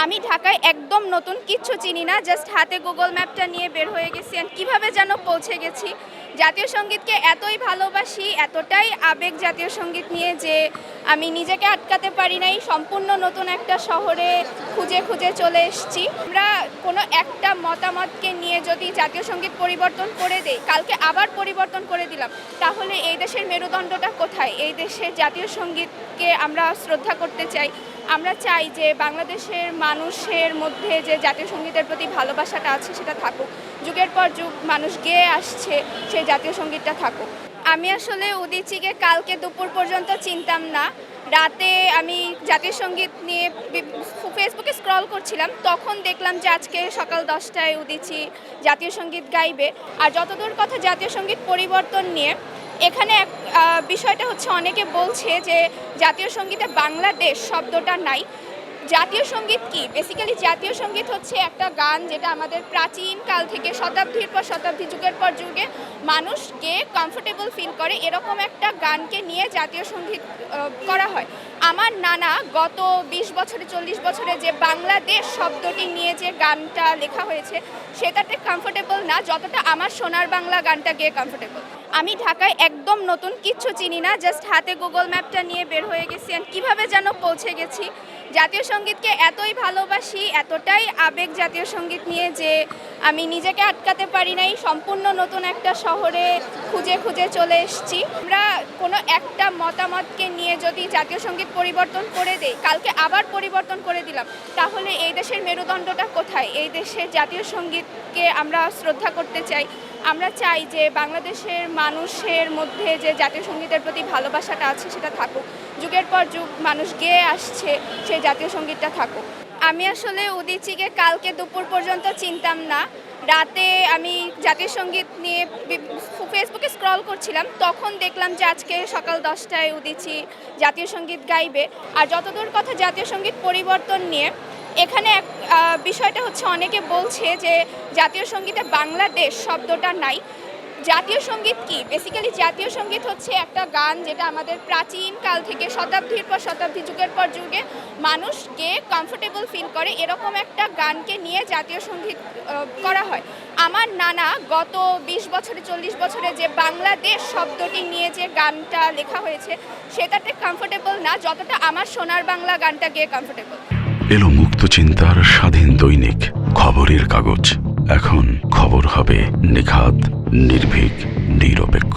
আমি ঢাকায় একদম নতুন, কিচ্ছু চিনি না, জাস্ট হাতে গুগল ম্যাপটা নিয়ে বের হয়ে গেছি অ্যান্ড কীভাবে যেন পৌঁছে গেছি। জাতীয় সঙ্গীতকে এতই ভালোবাসি, এতটাই আবেগ জাতীয় সঙ্গীত নিয়ে যে আমি নিজেকে আটকাতে পারি নাই। সম্পূর্ণ নতুন একটা শহরে খুঁজে খুঁজে চলে এসেছি। আমরা কোনো একটা মতামতকে নিয়ে যদি জাতীয় সঙ্গীত পরিবর্তন করে দেই, কালকে আবার পরিবর্তন করে দিলাম, তাহলে এই দেশের মেরুদণ্ডটা কোথায়? এই দেশের জাতীয় সঙ্গীতকে আমরা শ্রদ্ধা করতে চাই। আমরা চাই যে বাংলাদেশের মানুষের মধ্যে যে জাতীয় সঙ্গীতের প্রতি ভালোবাসাটা আছে সেটা থাকুক, যুগের পর যুগ মানুষ গেয়ে আসছে সেই জাতীয় সঙ্গীতটা থাকুক। আমি আসলে উদীচীকে কালকে দুপুর পর্যন্ত চিনতাম না। রাতে আমি জাতীয় সঙ্গীত নিয়ে ফেসবুকে স্ক্রল করছিলাম, তখন দেখলাম যে আজকে সকাল 10টায় উদীচী জাতীয় সঙ্গীত গাইবে। আর যতদূর কথা জাতীয় সঙ্গীত পরিবর্তন নিয়ে, এখানে বিষয়টা হচ্ছে অনেকে বলছে যে জাতীয় সঙ্গীতে বাংলাদেশ শব্দটা নাই। জাতীয় সঙ্গীত কি? বেসিক্যালি জাতীয় সঙ্গীত হচ্ছে একটা গান যেটা আমাদের প্রাচীন কাল থেকে শতাব্দীর পর শতাব্দী, যুগের পর যুগে মানুষকে কমফোর্টেবল ফিল করে এরকম একটা গানকে নিয়ে জাতীয় সঙ্গীত করা হয়। আমার নানা গত 20 বছরে 40 বছরে যে বাংলাদেশ শব্দটি নিয়ে যে গানটা লেখা হয়েছে সেটাতে কমফোর্টেবল না যতটা আমার সোনার বাংলা গানটা গিয়ে কমফোর্টেবল। আমি ঢাকায় একদম নতুন, কিচ্ছু চিনি না, জাস্ট হাতে গুগল ম্যাপটা নিয়ে বের হয়ে গেছি অ্যান্ড কীভাবে যেন পৌঁছে গেছি। জাতীয় সঙ্গীতকে এতই ভালোবাসি, এতটাই আবেগ জাতীয় সঙ্গীত নিয়ে যে আমি নিজেকে আটকাতে পারি নাই। সম্পূর্ণ নতুন একটা শহরে খুঁজে খুঁজে চলে এসেছি। আমরা কোনো একটা মতামতকে নিয়ে যদি জাতীয় সঙ্গীত পরিবর্তন করে দেই, কালকে আবার পরিবর্তন করে দিলাম, তাহলে এই দেশের মেরুদণ্ডটা কোথায়? এই দেশের জাতীয় সঙ্গীতকে আমরা শ্রদ্ধা করতে চাই। আমরা চাই যে বাংলাদেশের মানুষের মধ্যে যে জাতীয় সঙ্গীতের প্রতি ভালোবাসাটা আছে সেটা থাকুক, যুগের পর যুগ মানুষ গেয়ে আসছে সেই জাতীয় সঙ্গীতটা থাকুক। আমি আসলে উদীচীকে কালকে দুপুর পর্যন্ত চিনতাম না। রাতে আমি জাতীয় সঙ্গীত নিয়ে ফেসবুকে স্ক্রল করছিলাম, তখন দেখলাম যে আজকে সকাল 10টায় উদীচী জাতীয় সঙ্গীত গাইবে। আর যতদূর কথা জাতীয় সঙ্গীত পরিবর্তন নিয়ে, এখানে বিষয়টা হচ্ছে অনেকে বলছে যে জাতীয় সঙ্গীতে বাংলাদেশ শব্দটা নাই। জাতীয় সঙ্গীত কি? বেসিক্যালি জাতীয় সঙ্গীত হচ্ছে একটা গান যেটা আমাদের প্রাচীন কাল থেকে শতাব্দীর পর শতাব্দী, যুগের পর যুগে মানুষকে কমফোর্টেবল ফিল করে এরকম একটা গানকে নিয়ে জাতীয় সঙ্গীত করা হয়। আমার নানা গত 20 বছরে 40 বছরে যে বাংলাদেশ শব্দটি নিয়ে যে গানটা লেখা হয়েছে সেটাতে কমফোর্টেবল না যতটা আমার সোনার বাংলা গানটা গিয়ে কমফোর্টেবল। এলো মুক্ত চিন্তার স্বাধীন দৈনিক খবরের কাগজ। এখন খবর হবে নিখাত, নির্ভীক, নিরপেক্ষ।